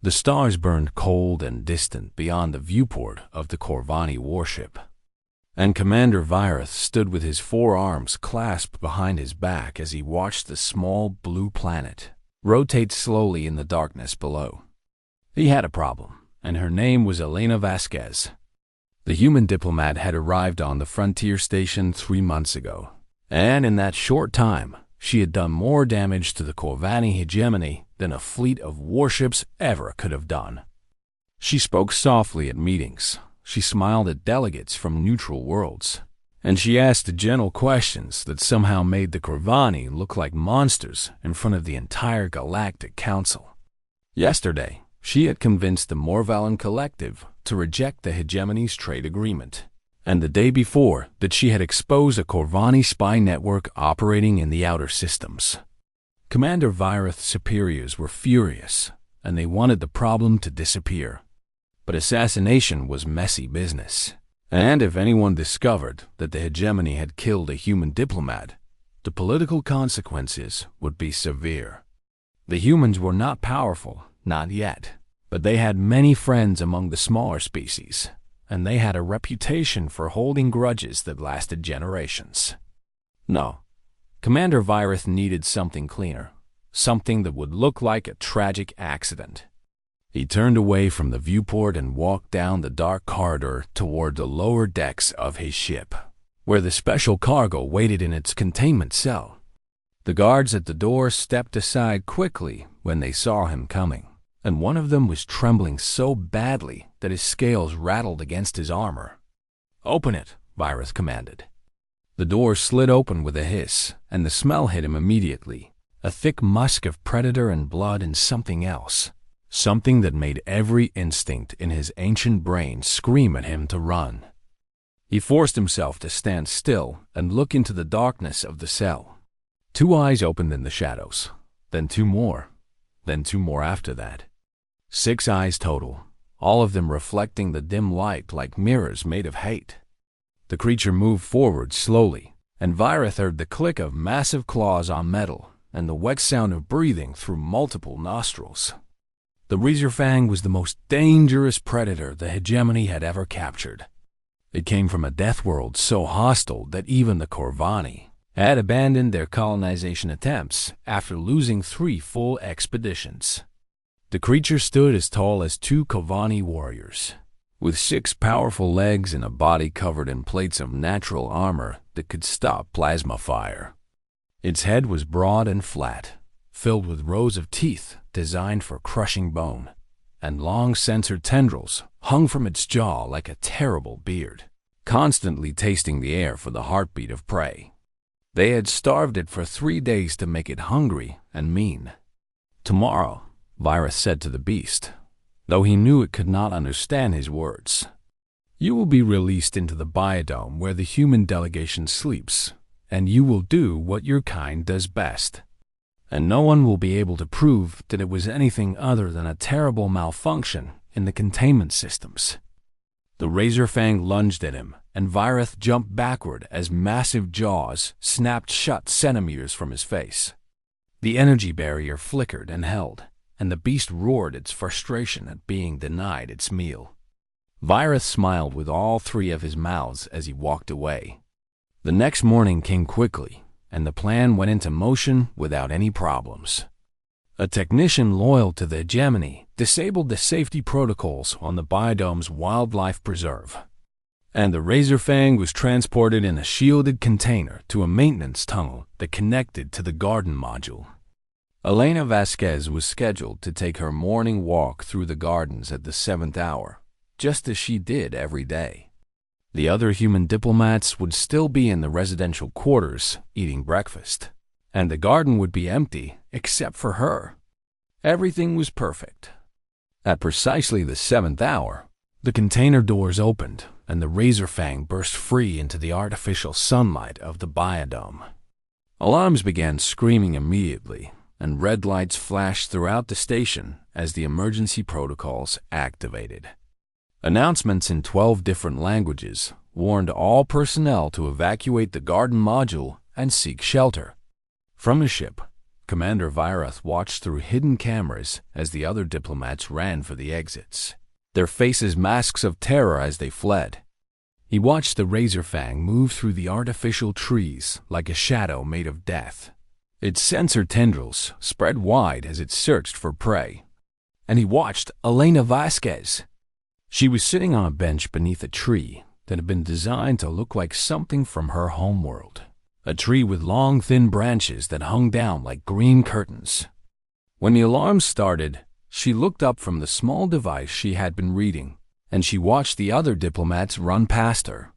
The stars burned cold and distant beyond the viewport of the Corvani warship, and Commander Virith stood with his forearms clasped behind his back as he watched the small blue planet rotate slowly in the darkness below. He had a problem, and her name was Elena Vasquez. The human diplomat had arrived on the frontier station 3 months ago, and in that short time, she had done more damage to the Corvani hegemony than a fleet of warships ever could have done. She spoke softly at meetings, she smiled at delegates from neutral worlds, and she asked gentle questions that somehow made the Corvani look like monsters in front of the entire Galactic Council. Yesterday, she had convinced the Morvalan Collective to reject the hegemony's trade agreement, and the day before that she had exposed a Corvani spy network operating in the outer systems. Commander Virith's superiors were furious, and they wanted the problem to disappear. But assassination was messy business, and if anyone discovered that the hegemony had killed a human diplomat, the political consequences would be severe. The humans were not powerful, not yet, but they had many friends among the smaller species, and they had a reputation for holding grudges that lasted generations. No, Commander Virith needed something cleaner, something that would look like a tragic accident. He turned away from the viewport and walked down the dark corridor toward the lower decks of his ship, where the special cargo waited in its containment cell. The guards at the door stepped aside quickly when they saw him coming, and one of them was trembling so badly that his scales rattled against his armor. "Open it," Virith commanded. The door slid open with a hiss, and the smell hit him immediately, a thick musk of predator and blood and something else, something that made every instinct in his ancient brain scream at him to run. He forced himself to stand still and look into the darkness of the cell. 2 eyes opened in the shadows, then 2 more, then 2 more after that. 6 eyes total, all of them reflecting the dim light like mirrors made of hate. The creature moved forward slowly, and Virith heard the click of massive claws on metal and the wet sound of breathing through multiple nostrils. The Razorfang was the most dangerous predator the hegemony had ever captured. It came from a death world so hostile that even the Corvani had abandoned their colonization attempts after losing 3 full expeditions. The creature stood as tall as 2 Corvani warriors, with 6 powerful legs and a body covered in plates of natural armor that could stop plasma fire. Its head was broad and flat, filled with rows of teeth designed for crushing bone, and long censored tendrils hung from its jaw like a terrible beard, constantly tasting the air for the heartbeat of prey. They had starved it for 3 days to make it hungry and mean. "Tomorrow," Virith said to the beast, though he knew it could not understand his words, "you will be released into the biodome where the human delegation sleeps, and you will do what your kind does best. And no one will be able to prove that it was anything other than a terrible malfunction in the containment systems." The Razorfang lunged at him, and Virith jumped backward as massive jaws snapped shut centimeters from his face. The energy barrier flickered and held, and the beast roared its frustration at being denied its meal. Virith smiled with all 3 of his mouths as he walked away. The next morning came quickly, and the plan went into motion without any problems. A technician loyal to the hegemony disabled the safety protocols on the biodome's wildlife preserve, and the Razorfang was transported in a shielded container to a maintenance tunnel that connected to the garden module. Elena Vasquez was scheduled to take her morning walk through the gardens at the 7th hour, just as she did every day. The other human diplomats would still be in the residential quarters eating breakfast, and the garden would be empty except for her. Everything was perfect. At precisely the 7th hour, the container doors opened and the Razorfang burst free into the artificial sunlight of the biodome. Alarms began screaming immediately, and red lights flashed throughout the station as the emergency protocols activated. Announcements in 12 different languages warned all personnel to evacuate the garden module and seek shelter. From the ship, Commander Vyrath watched through hidden cameras as the other diplomats ran for the exits, their faces masks of terror as they fled. He watched the Razorfang move through the artificial trees like a shadow made of death. Its sensor tendrils spread wide as it searched for prey. And he watched Elena Vasquez. She was sitting on a bench beneath a tree that had been designed to look like something from her homeworld. A tree with long, thin branches that hung down like green curtains. When the alarm started, she looked up from the small device she had been reading, and she watched the other diplomats run past her.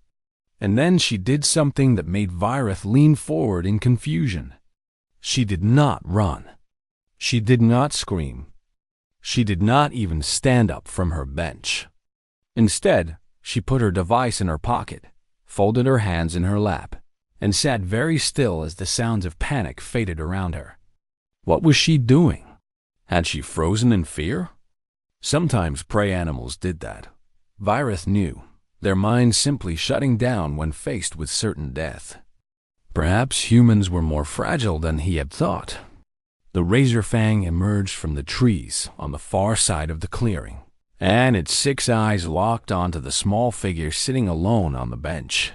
And then she did something that made Vyrath lean forward in confusion. She did not run. She did not scream. She did not even stand up from her bench. Instead, she put her device in her pocket, folded her hands in her lap, and sat very still as the sounds of panic faded around her. What was she doing? Had she frozen in fear? Sometimes prey animals did that. Vyrath knew, their minds simply shutting down when faced with certain death. Perhaps humans were more fragile than he had thought. The Razorfang emerged from the trees on the far side of the clearing, and its 6 eyes locked onto the small figure sitting alone on the bench.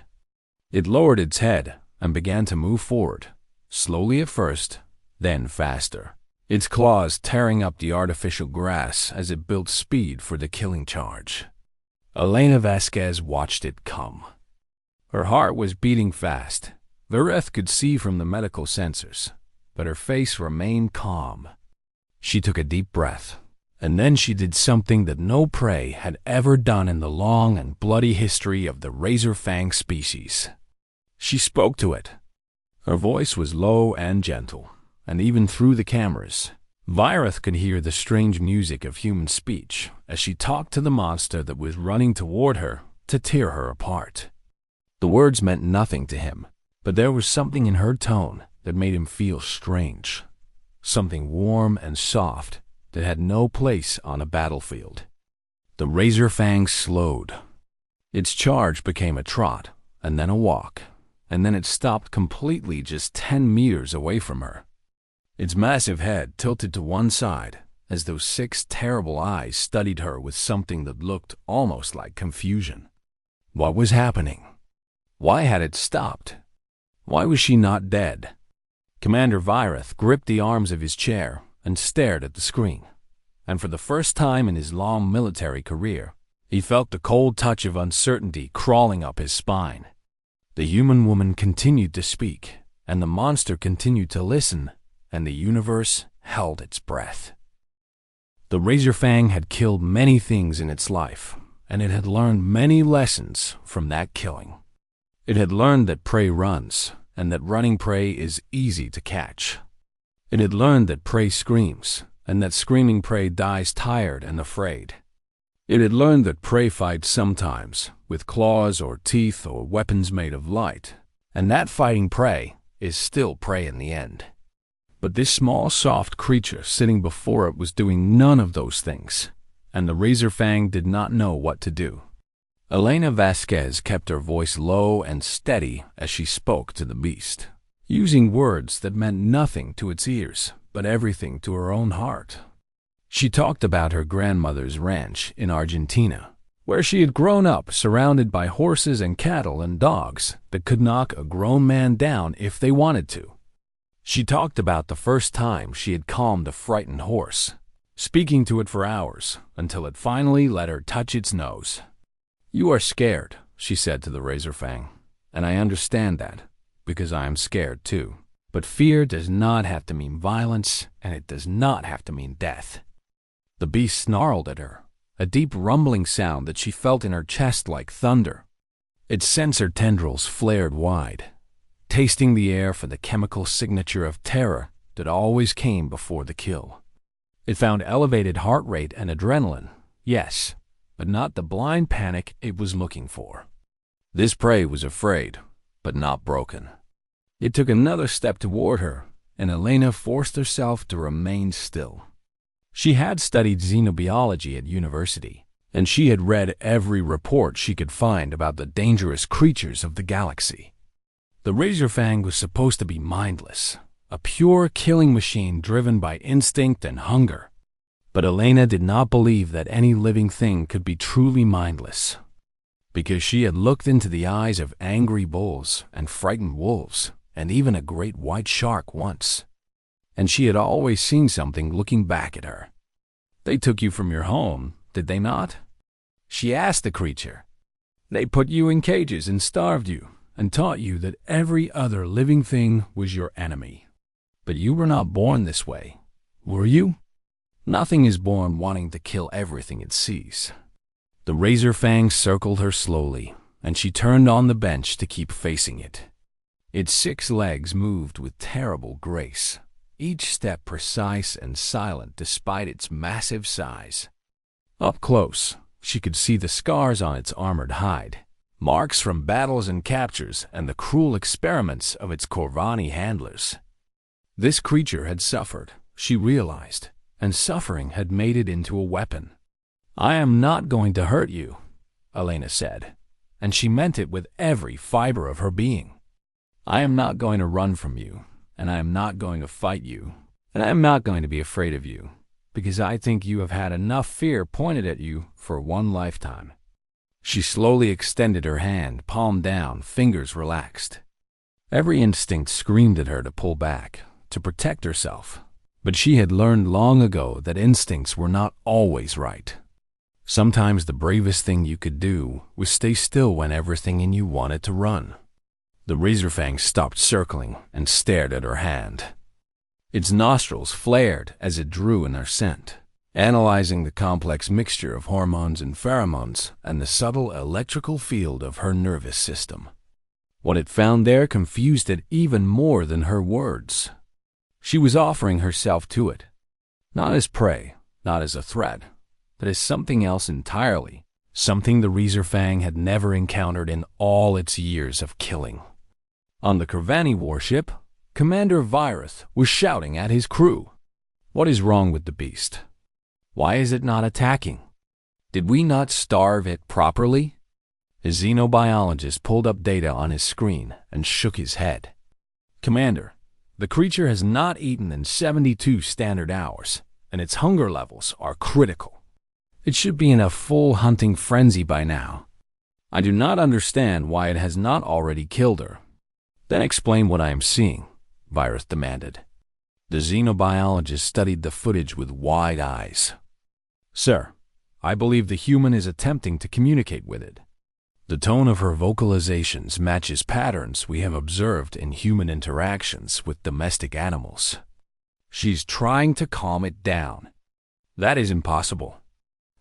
It lowered its head and began to move forward, slowly at first, then faster, its claws tearing up the artificial grass as it built speed for the killing charge. Elena Vasquez watched it come. Her heart was beating fast. Vyrath could see from the medical sensors, but her face remained calm. She took a deep breath, and then she did something that no prey had ever done in the long and bloody history of the Razorfang species. She spoke to it. Her voice was low and gentle, and even through the cameras, Vyrath could hear the strange music of human speech as she talked to the monster that was running toward her to tear her apart. The words meant nothing to him, but there was something in her tone that made him feel strange, something warm and soft that had no place on a battlefield. The Razorfang slowed. Its charge became a trot, and then a walk, and then it stopped completely just 10 meters away from her. Its massive head tilted to one side as those 6 terrible eyes studied her with something that looked almost like confusion. What was happening? Why had it stopped? Why was she not dead? Commander Vyrath gripped the arms of his chair and stared at the screen. And for the first time in his long military career, he felt the cold touch of uncertainty crawling up his spine. The human woman continued to speak, and the monster continued to listen, and the universe held its breath. The Razorfang had killed many things in its life, and it had learned many lessons from that killing. It had learned that prey runs, and that running prey is easy to catch. It had learned that prey screams, and that screaming prey dies tired and afraid. It had learned that prey fights sometimes, with claws or teeth or weapons made of light, and that fighting prey is still prey in the end. But this small, soft creature sitting before it was doing none of those things, and the Razorfang did not know what to do. Elena Vasquez kept her voice low and steady as she spoke to the beast, using words that meant nothing to its ears, but everything to her own heart. She talked about her grandmother's ranch in Argentina, where she had grown up surrounded by horses and cattle and dogs that could knock a grown man down if they wanted to. She talked about the first time she had calmed a frightened horse, speaking to it for hours until it finally let her touch its nose. "You are scared," she said to the Razorfang, "and I understand that, because I am scared too. But fear does not have to mean violence, and it does not have to mean death." The beast snarled at her, a deep rumbling sound that she felt in her chest like thunder. Its sensor tendrils flared wide, tasting the air for the chemical signature of terror that always came before the kill. It found elevated heart rate and adrenaline, yes, but not the blind panic it was looking for. This prey was afraid, but not broken. It took another step toward her, and Elena forced herself to remain still. She had studied xenobiology at university, and she had read every report she could find about the dangerous creatures of the galaxy. The Razorfang was supposed to be mindless, a pure killing machine driven by instinct and hunger. But Elena did not believe that any living thing could be truly mindless, because she had looked into the eyes of angry bulls and frightened wolves, and even a great white shark once. And she had always seen something looking back at her. "They took you from your home, did they not?" she asked the creature. "They put you in cages and starved you, and taught you that every other living thing was your enemy. But you were not born this way, were you? Nothing is born wanting to kill everything it sees." The razor fang circled her slowly, and she turned on the bench to keep facing it. Its 6 legs moved with terrible grace, each step precise and silent despite its massive size. Up close, she could see the scars on its armored hide, marks from battles and captures, and the cruel experiments of its Corvani handlers. This creature had suffered, she realized, and suffering had made it into a weapon. "I am not going to hurt you," Elena said, and she meant it with every fiber of her being. "I am not going to run from you, and I am not going to fight you, and I am not going to be afraid of you, because I think you have had enough fear pointed at you for one lifetime." She slowly extended her hand, palm down, fingers relaxed. Every instinct screamed at her to pull back, to protect herself, but she had learned long ago that instincts were not always right. Sometimes the bravest thing you could do was stay still when everything in you wanted to run. The razorfang stopped circling and stared at her hand. Its nostrils flared as it drew in her scent, analyzing the complex mixture of hormones and pheromones and the subtle electrical field of her nervous system. What it found there confused it even more than her words. She was offering herself to it, not as prey, not as a threat, but as something else entirely, something the razorfang had never encountered in all its years of killing. On the Corvani warship, Commander Virith was shouting at his crew. "What is wrong with the beast? Why is it not attacking? Did we not starve it properly?" His xenobiologist pulled up data on his screen and shook his head. "Commander, the creature has not eaten in 72 standard hours, and its hunger levels are critical. It should be in a full hunting frenzy by now. I do not understand why it has not already killed her." "Then explain what I am seeing," Virith demanded. The xenobiologist studied the footage with wide eyes. "Sir, I believe the human is attempting to communicate with it. The tone of her vocalizations matches patterns we have observed in human interactions with domestic animals. She's trying to calm it down." "That is impossible.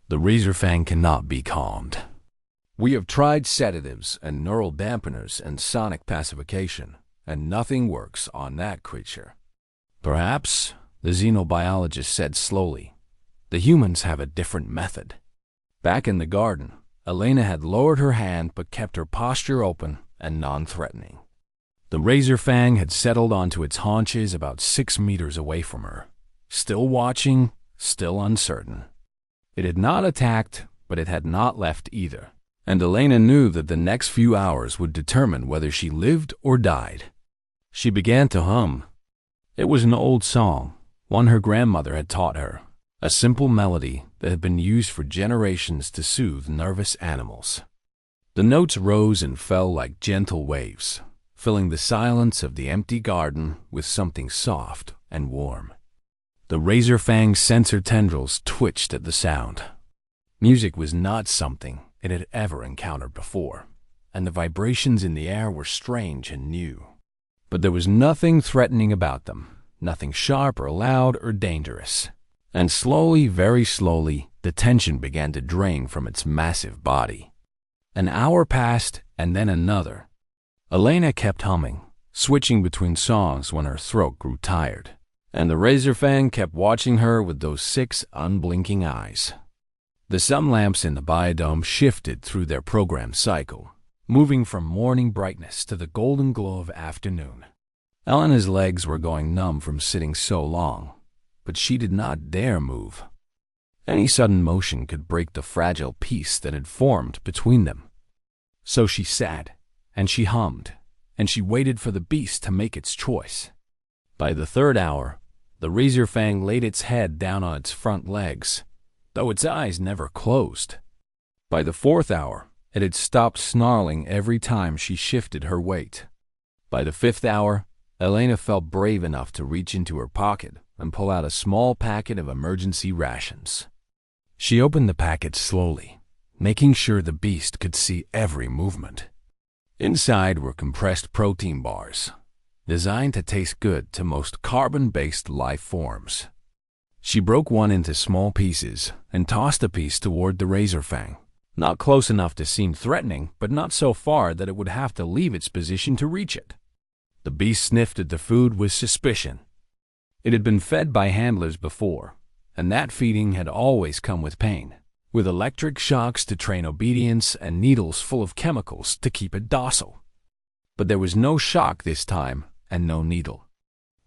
The razorfang cannot be calmed. We have tried sedatives and neural dampeners and sonic pacification, and nothing works on that creature." "Perhaps," the xenobiologist said slowly, "the humans have a different method." Back in the garden, Elena had lowered her hand but kept her posture open and non-threatening. The razorfang had settled onto its haunches about 6 meters away from her, still watching, still uncertain. It had not attacked, but it had not left either, and Elena knew that the next few hours would determine whether she lived or died. She began to hum. It was an old song, one her grandmother had taught her, a simple melody that had been used for generations to soothe nervous animals. The notes rose and fell like gentle waves, filling the silence of the empty garden with something soft and warm. The razorfang's sensor tendrils twitched at the sound. Music was not something it had ever encountered before, and the vibrations in the air were strange and new. But there was nothing threatening about them, nothing sharp or loud or dangerous. And slowly, very slowly, the tension began to drain from its massive body. An hour passed, and then another. Elena kept humming, switching between songs when her throat grew tired, and the razorfang kept watching her with those 6 unblinking eyes. The sun lamps in the biodome shifted through their programmed cycle, moving from morning brightness to the golden glow of afternoon. Elena's legs were going numb from sitting so long, but she did not dare move. Any sudden motion could break the fragile peace that had formed between them. So she sat, and she hummed, and she waited for the beast to make its choice. By the third hour, the razor fang laid its head down on its front legs, though its eyes never closed. By the fourth hour, it had stopped snarling every time she shifted her weight. By the fifth hour, Elena felt brave enough to reach into her pocket and pull out a small packet of emergency rations. She opened the packet slowly, making sure the beast could see every movement. Inside were compressed protein bars, designed to taste good to most carbon-based life forms. She broke one into small pieces and tossed a piece toward the razor fang, not close enough to seem threatening, but not so far that it would have to leave its position to reach it. The beast sniffed at the food with suspicion. It had been fed by handlers before, and that feeding had always come with pain, with electric shocks to train obedience and needles full of chemicals to keep it docile. But there was no shock this time, and no needle.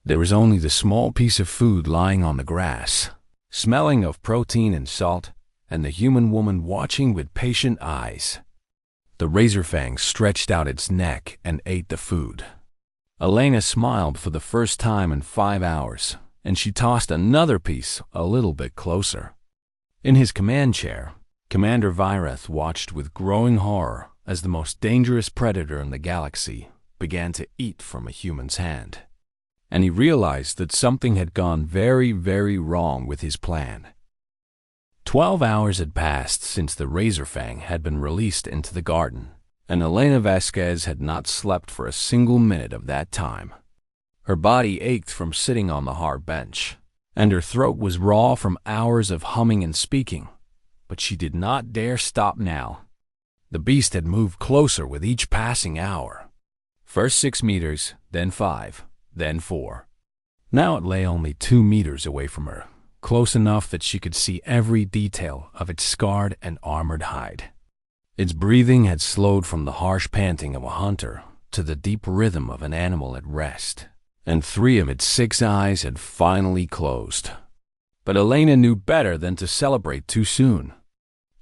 There was only the small piece of food lying on the grass, smelling of protein and salt, and the human woman watching with patient eyes. The razor fang stretched out its neck and ate the food. Elena smiled for the first time in 5 hours, and she tossed another piece a little bit closer. In his command chair, Commander Vireth watched with growing horror as the most dangerous predator in the galaxy began to eat from a human's hand. And he realized that something had gone very, very wrong with his plan. 12 hours had passed since the razor fang had been released into the garden, and Elena Vasquez had not slept for a single minute of that time. Her body ached from sitting on the hard bench, and her throat was raw from hours of humming and speaking, but she did not dare stop now. The beast had moved closer with each passing hour. First 6 meters, then 5, then 4. Now it lay only 2 meters away from her, close enough that she could see every detail of its scarred and armored hide. Its breathing had slowed from the harsh panting of a hunter to the deep rhythm of an animal at rest, and 3 of its 6 eyes had finally closed. But Elena knew better than to celebrate too soon.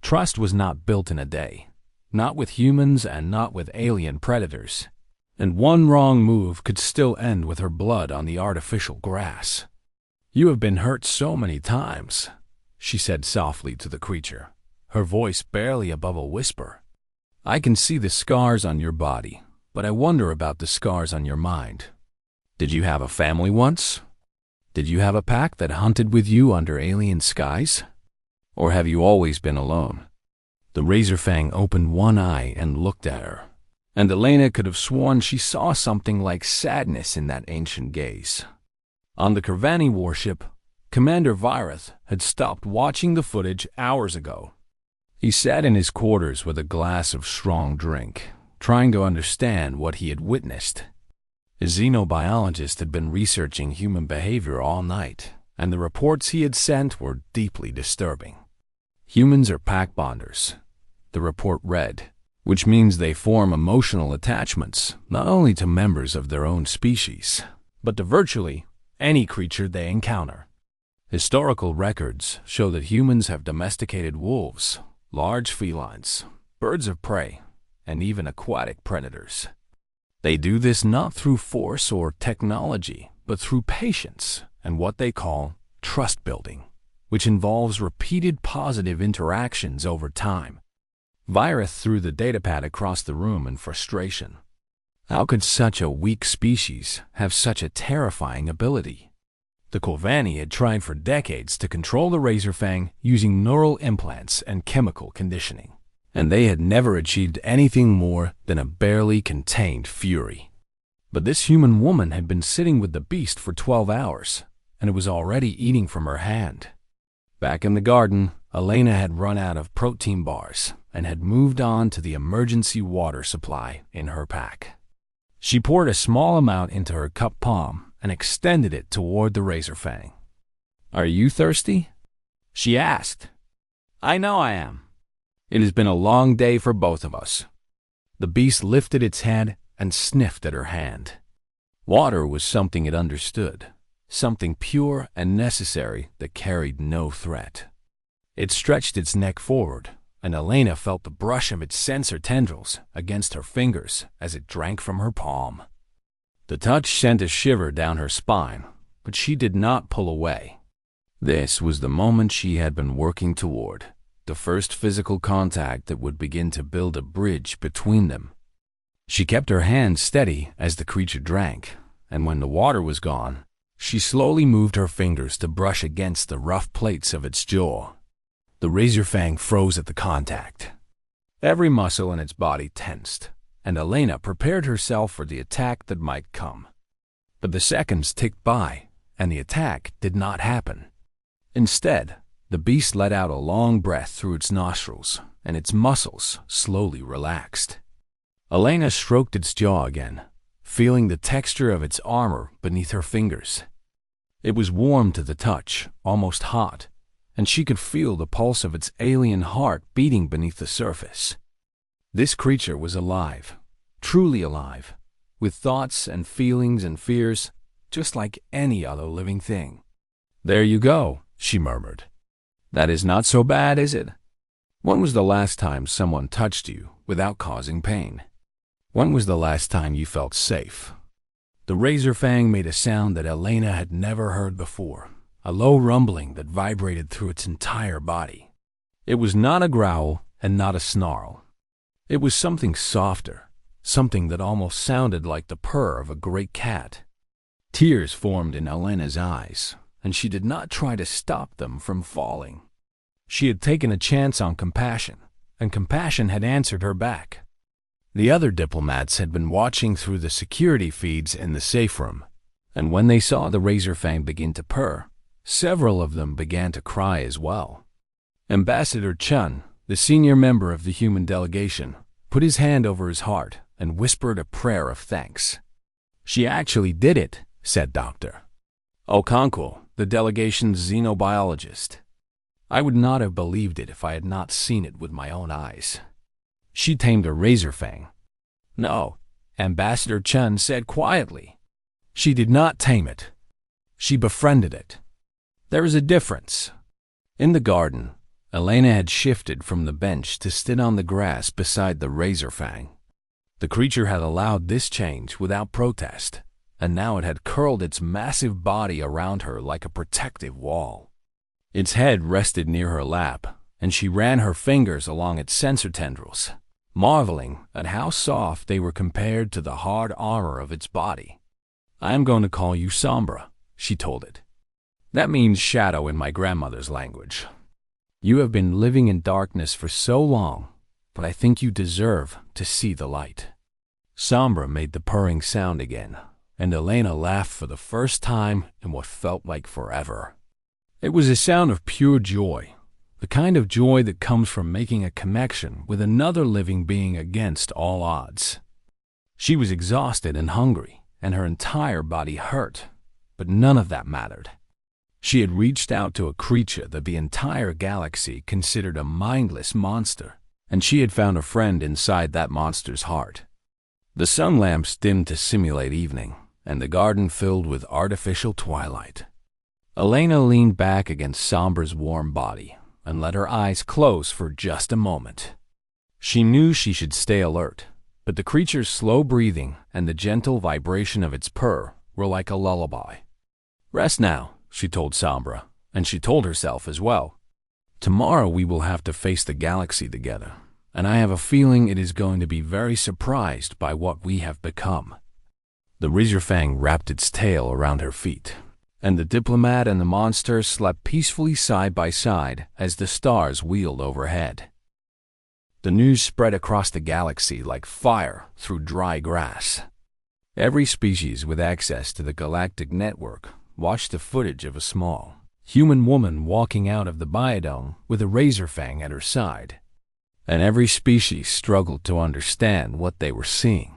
Trust was not built in a day, not with humans and not with alien predators, and one wrong move could still end with her blood on the artificial grass. "You have been hurt so many times," she said softly to the creature, her voice barely above a whisper. "I can see the scars on your body, but I wonder about the scars on your mind. Did you have a family once? Did you have a pack that hunted with you under alien skies? Or have you always been alone?" The razor fang opened one eye and looked at her, and Elena could have sworn she saw something like sadness in that ancient gaze. On the Corvani warship, Commander Vireth had stopped watching the footage hours ago. He sat in his quarters with a glass of strong drink, trying to understand what he had witnessed. His xenobiologist had been researching human behavior all night, and the reports he had sent were deeply disturbing. "Humans are pack bonders," the report read, "which means they form emotional attachments not only to members of their own species, but to virtually any creature they encounter. Historical records show that humans have domesticated wolves, large felines, birds of prey, and even aquatic predators. They do this not through force or technology, but through patience and what they call trust building, which involves repeated positive interactions over time." Vireth threw the datapad across the room in frustration. How could such a weak species have such a terrifying ability? The Corvani had tried for decades to control the razor fang using neural implants and chemical conditioning, and they had never achieved anything more than a barely contained fury. But this human woman had been sitting with the beast for 12 hours, and it was already eating from her hand. Back in the garden, Elena had run out of protein bars and had moved on to the emergency water supply in her pack. She poured a small amount into her cup palm and extended it toward the razor fang. "Are you thirsty?" she asked. "I know I am. It has been a long day for both of us." The beast lifted its head and sniffed at her hand. Water was something it understood, something pure and necessary that carried no threat. It stretched its neck forward, and Elena felt the brush of its sensor tendrils against her fingers as it drank from her palm. The touch sent a shiver down her spine, but she did not pull away. This was the moment she had been working toward, the first physical contact that would begin to build a bridge between them. She kept her hand steady as the creature drank, and when the water was gone, she slowly moved her fingers to brush against the rough plates of its jaw. The razor fang froze at the contact. Every muscle in its body tensed, and Elena prepared herself for the attack that might come. But the seconds ticked by, and the attack did not happen. Instead, the beast let out a long breath through its nostrils, and its muscles slowly relaxed. Elena stroked its jaw again, feeling the texture of its armor beneath her fingers. It was warm to the touch, almost hot, and she could feel the pulse of its alien heart beating beneath the surface. This creature was alive, truly alive, with thoughts and feelings and fears, just like any other living thing. "There you go," she murmured. "That is not so bad, is it? When was the last time someone touched you without causing pain? When was the last time you felt safe?" The razor fang made a sound that Elena had never heard before, a low rumbling that vibrated through its entire body. It was not a growl and not a snarl. It was something softer, something that almost sounded like the purr of a great cat. Tears formed in Elena's eyes, and she did not try to stop them from falling. She had taken a chance on compassion, and compassion had answered her back. The other diplomats had been watching through the security feeds in the safe room, and when they saw the razor fang begin to purr, several of them began to cry as well. Ambassador Chun, the senior member of the human delegation, put his hand over his heart and whispered a prayer of thanks. "She actually did it," said Dr. Okonkwo, the delegation's xenobiologist. "I would not have believed it if I had not seen it with my own eyes. She tamed a razor fang." "No," Ambassador Chun said quietly. "She did not tame it. She befriended it. There is a difference." In the garden, Elena had shifted from the bench to sit on the grass beside the razor fang. The creature had allowed this change without protest, and now it had curled its massive body around her like a protective wall. Its head rested near her lap, and she ran her fingers along its sensor tendrils, marveling at how soft they were compared to the hard armor of its body. "I am going to call you Sombra," she told it. "That means shadow in my grandmother's language. You have been living in darkness for so long, but I think you deserve to see the light." Sombra made the purring sound again, and Elena laughed for the first time in what felt like forever. It was a sound of pure joy, the kind of joy that comes from making a connection with another living being against all odds. She was exhausted and hungry, and her entire body hurt, but none of that mattered. She had reached out to a creature that the entire galaxy considered a mindless monster, and she had found a friend inside that monster's heart. The sun lamps dimmed to simulate evening, and the garden filled with artificial twilight. Elena leaned back against Sombra's warm body and let her eyes close for just a moment. She knew she should stay alert, but the creature's slow breathing and the gentle vibration of its purr were like a lullaby. "Rest now," she told Sombra, and she told herself as well. "Tomorrow we will have to face the galaxy together, and I have a feeling it is going to be very surprised by what we have become." The razor fang wrapped its tail around her feet, and the diplomat and the monster slept peacefully side by side as the stars wheeled overhead. The news spread across the galaxy like fire through dry grass. Every species with access to the galactic network watched the footage of a small, human woman walking out of the biodome with a razor fang at her side, and every species struggled to understand what they were seeing.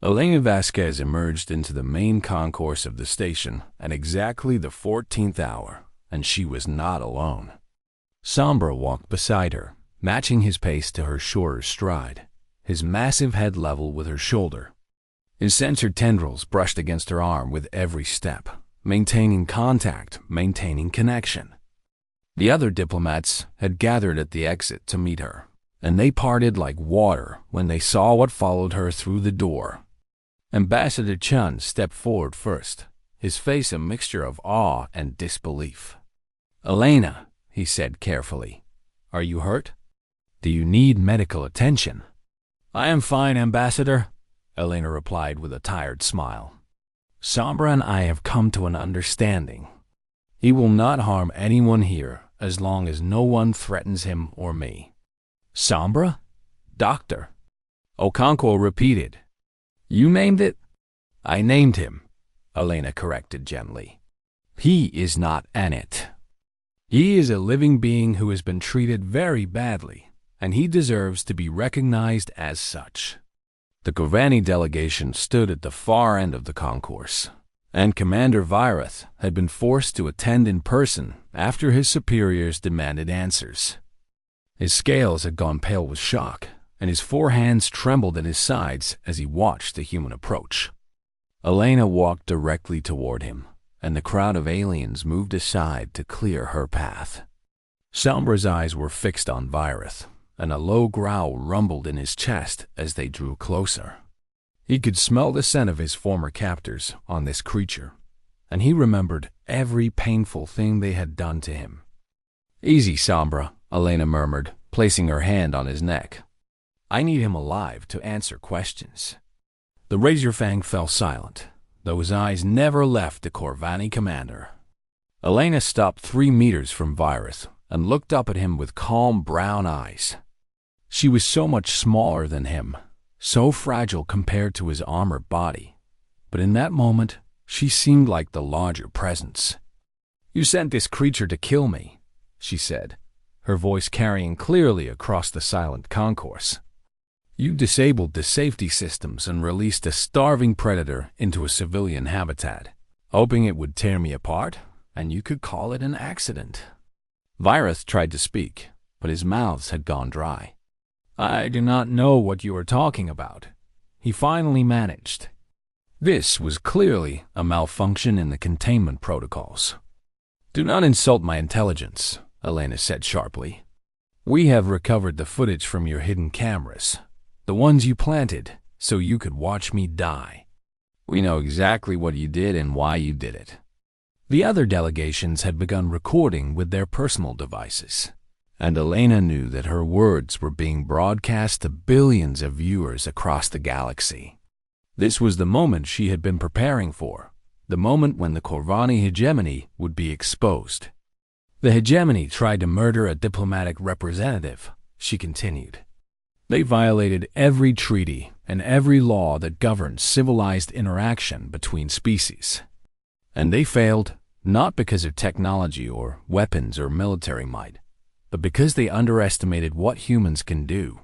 Elena Vasquez emerged into the main concourse of the station at exactly the 14th hour, and she was not alone. Sombra walked beside her, matching his pace to her shorter stride, his massive head level with her shoulder. His censored tendrils brushed against her arm with every step, maintaining contact, maintaining connection. The other diplomats had gathered at the exit to meet her, and they parted like water when they saw what followed her through the door. Ambassador Chun stepped forward first, his face a mixture of awe and disbelief. "Elena," he said carefully, "are you hurt? Do you need medical attention?" "I am fine, Ambassador," Elena replied with a tired smile. "Sombra and I have come to an understanding. He will not harm anyone here as long as no one threatens him or me." "Sombra? Doctor?" Okonkwo repeated. "You named it?" "I named him," Elena corrected gently. "He is not Anit. He is a living being who has been treated very badly, and he deserves to be recognized as such." The Corvani delegation stood at the far end of the concourse, and Commander Virath had been forced to attend in person after his superiors demanded answers. His scales had gone pale with shock, and his four hands trembled at his sides as he watched the human approach. Elena walked directly toward him, and the crowd of aliens moved aside to clear her path. Sombra's eyes were fixed on Virath, and a low growl rumbled in his chest as they drew closer. He could smell the scent of his former captors on this creature, and he remembered every painful thing they had done to him. "Easy, Sombra," Elena murmured, placing her hand on his neck. "I need him alive to answer questions." The Razorfang fell silent, though his eyes never left the Corvani commander. Elena stopped 3 meters from Virath and looked up at him with calm brown eyes. She was so much smaller than him, so fragile compared to his armored body, but in that moment she seemed like the larger presence. "You sent this creature to kill me," she said, her voice carrying clearly across the silent concourse. "You disabled the safety systems and released a starving predator into a civilian habitat, hoping it would tear me apart, and you could call it an accident." Virath tried to speak, but his mouth had gone dry. "I do not know what you are talking about," he finally managed. This was clearly a malfunction in the containment protocols. "Do not insult my intelligence," Elena said sharply. "We have recovered the footage from your hidden cameras, the ones you planted so you could watch me die. We know exactly what you did and why you did it." The other delegations had begun recording with their personal devices, and Elena knew that her words were being broadcast to billions of viewers across the galaxy. This was the moment she had been preparing for, the moment when the Corvani hegemony would be exposed. "The hegemony tried to murder a diplomatic representative," she continued. "They violated every treaty and every law that governs civilized interaction between species. And they failed, not because of technology or weapons or military might, but because they underestimated what humans can do."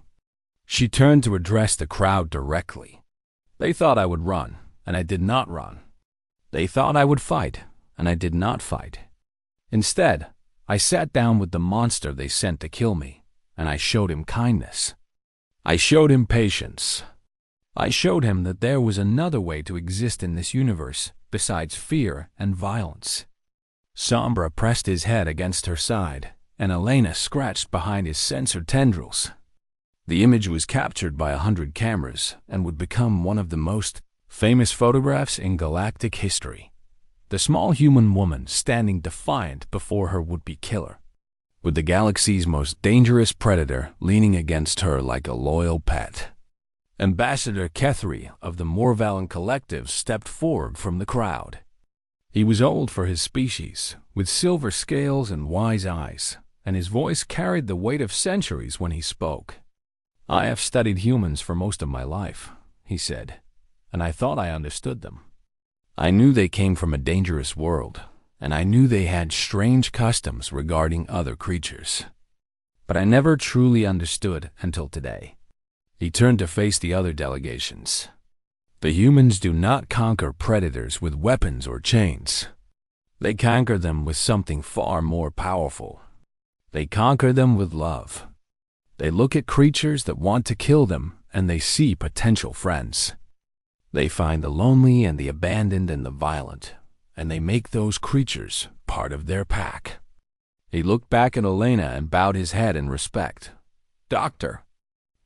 She turned to address the crowd directly. "They thought I would run, and I did not run. They thought I would fight, and I did not fight. Instead, I sat down with the monster they sent to kill me, and I showed him kindness. I showed him patience. I showed him that there was another way to exist in this universe besides fear and violence." Sombra pressed his head against her side, and Elena scratched behind his sensor tendrils. The image was captured by 100 cameras and would become one of the most famous photographs in galactic history. The small human woman standing defiant before her would-be killer, with the galaxy's most dangerous predator leaning against her like a loyal pet. Ambassador Kethri of the Morvalan Collective stepped forward from the crowd. He was old for his species, with silver scales and wise eyes, and his voice carried the weight of centuries when he spoke. "I have studied humans for most of my life," he said, "and I thought I understood them. I knew they came from a dangerous world, and I knew they had strange customs regarding other creatures. But I never truly understood until today." He turned to face the other delegations. "The humans do not conquer predators with weapons or chains. They conquer them with something far more powerful. They conquer them with love. They look at creatures that want to kill them, and they see potential friends. They find the lonely and the abandoned and the violent, and they make those creatures part of their pack." He looked back at Elena and bowed his head in respect. "Doctor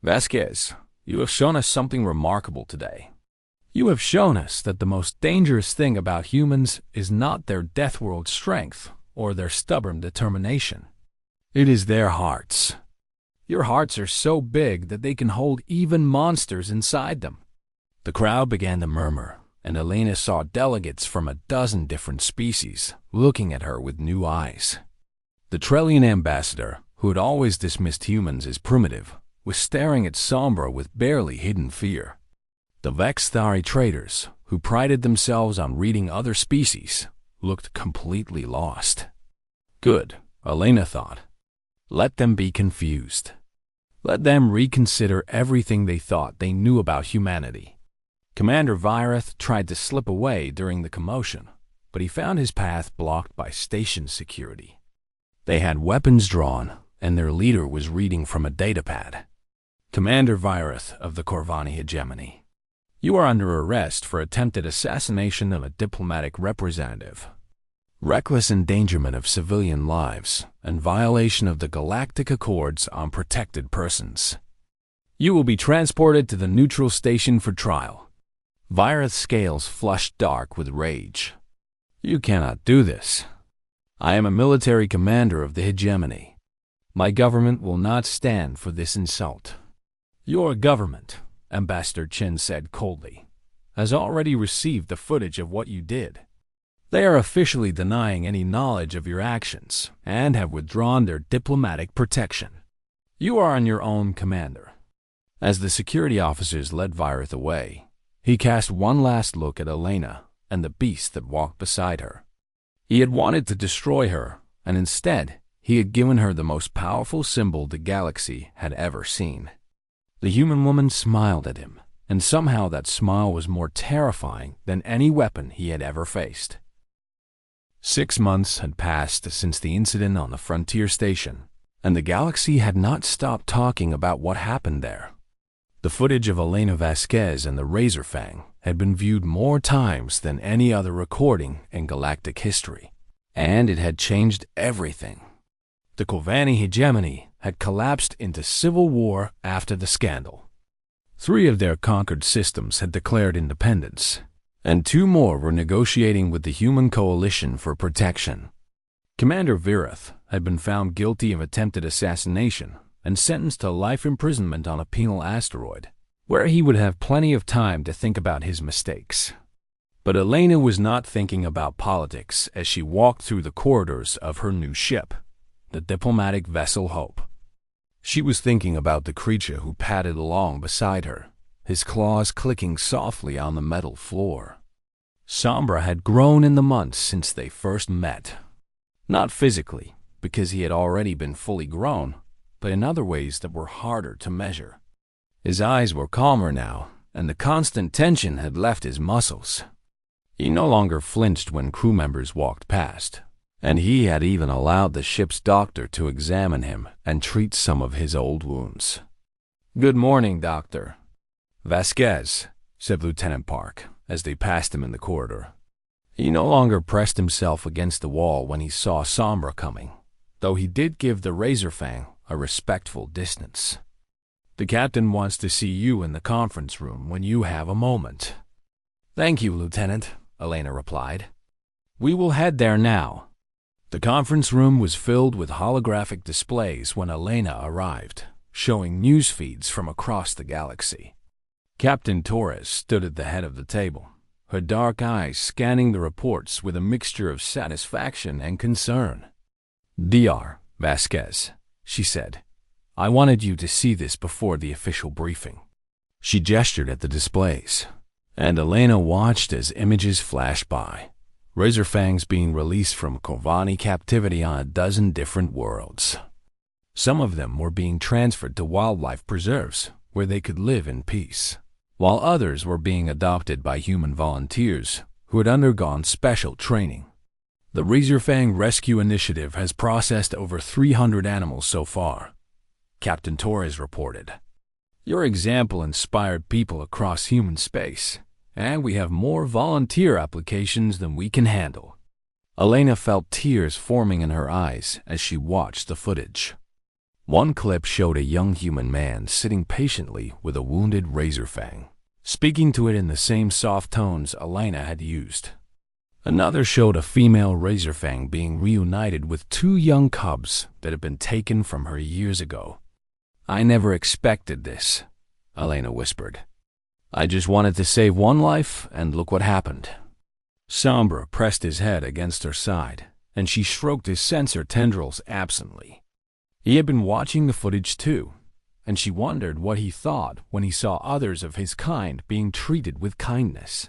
Vasquez, you have shown us something remarkable today. You have shown us that the most dangerous thing about humans is not their death-world strength or their stubborn determination. It is their hearts. Your hearts are so big that they can hold even monsters inside them." The crowd began to murmur, and Elena saw delegates from a dozen different species looking at her with new eyes. The Trellian ambassador, who had always dismissed humans as primitive, was staring at Sombra with barely hidden fear. The Vexthari traders, who prided themselves on reading other species, looked completely lost. Good, Elena thought. Let them be confused. Let them reconsider everything they thought they knew about humanity. Commander Vireth tried to slip away during the commotion, but he found his path blocked by station security. They had weapons drawn, and their leader was reading from a datapad. "Commander Vireth of the Corvani hegemony, you are under arrest for attempted assassination of a diplomatic representative, reckless endangerment of civilian lives, and violation of the Galactic Accords on protected persons. You will be transported to the neutral station for trial." Vireth's scales flushed dark with rage. "You cannot do this. I am a military commander of the hegemony. My government will not stand for this insult." "Your government," Ambassador Chen said coldly, "has already received the footage of what you did. They are officially denying any knowledge of your actions and have withdrawn their diplomatic protection. You are on your own, Commander." As the security officers led Vireth away, he cast one last look at Elena and the beast that walked beside her. He had wanted to destroy her, and instead, he had given her the most powerful symbol the galaxy had ever seen. The human woman smiled at him, and somehow that smile was more terrifying than any weapon he had ever faced. 6 months had passed since the incident on the frontier station, and the galaxy had not stopped talking about what happened there. The footage of Elena Vasquez and the Razorfang had been viewed more times than any other recording in galactic history, and it had changed everything. The Corvani hegemony had collapsed into civil war after the scandal. 3 of their conquered systems had declared independence, and 2 more were negotiating with the human coalition for protection. Commander Vireth had been found guilty of attempted assassination and sentenced to life imprisonment on a penal asteroid, where he would have plenty of time to think about his mistakes. But Elena was not thinking about politics as she walked through the corridors of her new ship, the diplomatic vessel Hope. She was thinking about the creature who padded along beside her, his claws clicking softly on the metal floor. Sombra had grown in the months since they first met. Not physically, because he had already been fully grown, but in other ways that were harder to measure. His eyes were calmer now, and the constant tension had left his muscles. He no longer flinched when crew members walked past, and he had even allowed the ship's doctor to examine him and treat some of his old wounds. "Good morning, Doctor." "Vasquez," said Lieutenant Park, as they passed him in the corridor. He no longer pressed himself against the wall when he saw Sombra coming, though he did give the Razorfang a respectful distance. "The captain wants to see you in the conference room when you have a moment." "Thank you, Lieutenant," Elena replied. "We will head there now." The conference room was filled with holographic displays when Elena arrived, showing news feeds from across the galaxy. Captain Torres stood at the head of the table, her dark eyes scanning the reports with a mixture of satisfaction and concern. "Dr. Vasquez," she said, "I wanted you to see this before the official briefing." She gestured at the displays, and Elena watched as images flashed by. Razorfangs being released from Corvani captivity on a dozen different worlds. Some of them were being transferred to wildlife preserves, where they could live in peace, while others were being adopted by human volunteers who had undergone special training. The Razorfang Rescue Initiative has processed over 300 animals so far, Captain Torres reported. "Your example inspired people across human space, and we have more volunteer applications than we can handle." Elena felt tears forming in her eyes as she watched the footage. One clip showed a young human man sitting patiently with a wounded Razorfang, speaking to it in the same soft tones Elena had used. Another showed a female razorfang being reunited with two young cubs that had been taken from her years ago. "I never expected this," Elena whispered. "I just wanted to save one life, and look what happened." Sombra pressed his head against her side, and she stroked his sensor tendrils absently. He had been watching the footage too, and she wondered what he thought when he saw others of his kind being treated with kindness.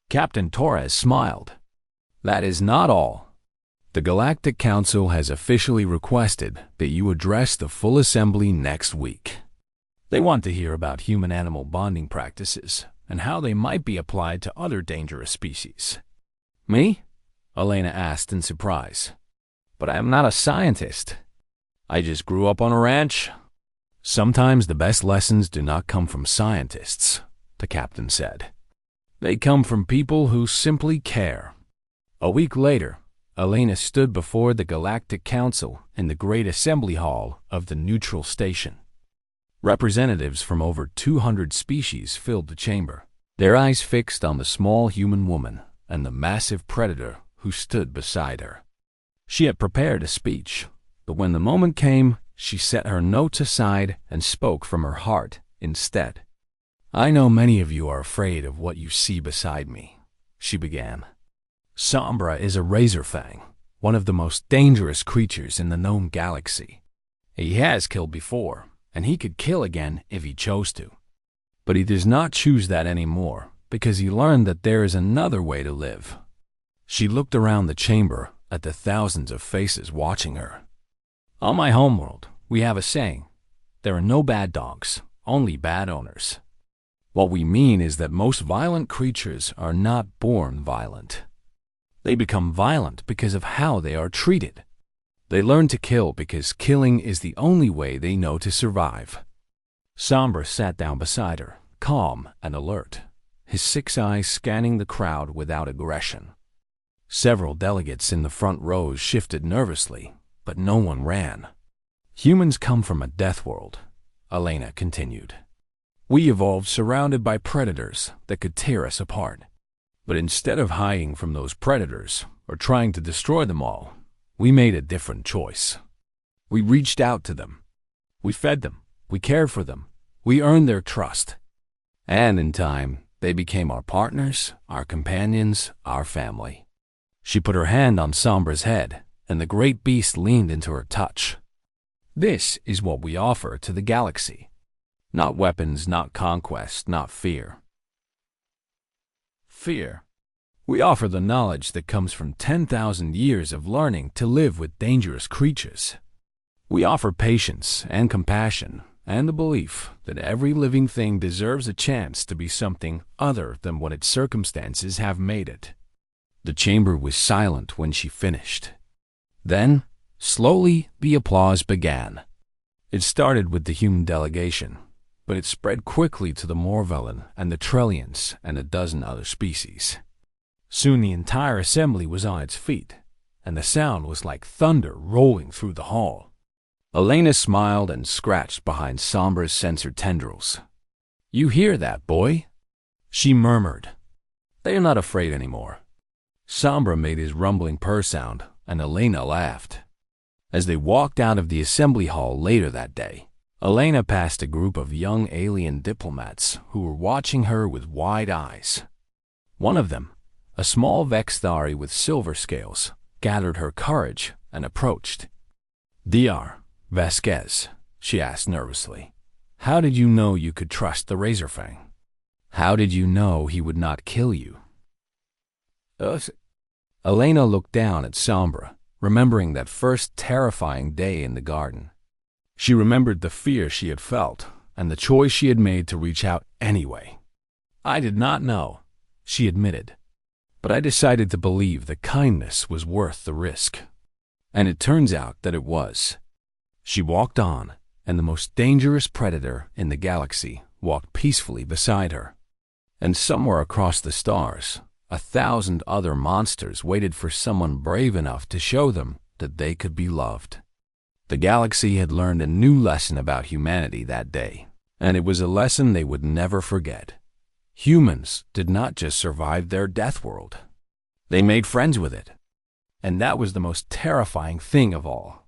Captain Torres smiled. "That is not all. The Galactic Council has officially requested that you address the full assembly next week. They want to hear about human-animal bonding practices and how they might be applied to other dangerous species." "Me?" Elena asked in surprise. "But I am not a scientist. I just grew up on a ranch." "Sometimes the best lessons do not come from scientists," the captain said. "They come from people who simply care." A week later, Elena stood before the Galactic Council in the Great Assembly Hall of the Neutral Station. Representatives from over 200 species filled the chamber, their eyes fixed on the small human woman and the massive predator who stood beside her. She had prepared a speech, but when the moment came, she set her notes aside and spoke from her heart instead. "I know many of you are afraid of what you see beside me," she began. "Sombra is a razorfang, one of the most dangerous creatures in the known galaxy. He has killed before, and he could kill again if he chose to. But he does not choose that anymore because he learned that there is another way to live." She looked around the chamber at the thousands of faces watching her. "On my homeworld, we have a saying, there are no bad dogs, only bad owners. What we mean is that most violent creatures are not born violent. They become violent because of how they are treated. They learn to kill because killing is the only way they know to survive." Sombra sat down beside her, calm and alert, his 6 eyes scanning the crowd without aggression. Several delegates in the front rows shifted nervously, but no one ran. "Humans come from a death world," Elena continued. "We evolved surrounded by predators that could tear us apart. But instead of hiding from those predators or trying to destroy them all, we made a different choice. We reached out to them. We fed them. We cared for them. We earned their trust. And in time, they became our partners, our companions, our family." She put her hand on Sombra's head, and the great beast leaned into her touch. "This is what we offer to the galaxy. Not weapons, not conquest, not fear. Fear. We offer the knowledge that comes from 10,000 years of learning to live with dangerous creatures. We offer patience and compassion and the belief that every living thing deserves a chance to be something other than what its circumstances have made it." The chamber was silent when she finished. Then, slowly, the applause began. It started with the human delegation, but it spread quickly to the Morvellan and the Trellians and a dozen other species. Soon the entire assembly was on its feet, and the sound was like thunder rolling through the hall. Elena smiled and scratched behind Sombra's sensor tendrils. "You hear that, boy?" she murmured. "They are not afraid anymore." Sombra made his rumbling purr sound, and Elena laughed. As they walked out of the assembly hall later that day, Elena passed a group of young alien diplomats who were watching her with wide eyes. One of them, a small Vexthari with silver scales, gathered her courage and approached. "Dr. Vasquez," she asked nervously, "how did you know you could trust the Razorfang? How did you know he would not kill you?" Elena looked down at Sombra, remembering that first terrifying day in the garden. She remembered the fear she had felt and the choice she had made to reach out anyway. "I did not know," she admitted, "but I decided to believe that kindness was worth the risk. And it turns out that it was." She walked on, and the most dangerous predator in the galaxy walked peacefully beside her. And somewhere across the stars, 1,000 other monsters waited for someone brave enough to show them that they could be loved. The galaxy had learned a new lesson about humanity that day, and it was a lesson they would never forget. Humans did not just survive their death world. They made friends with it. And that was the most terrifying thing of all.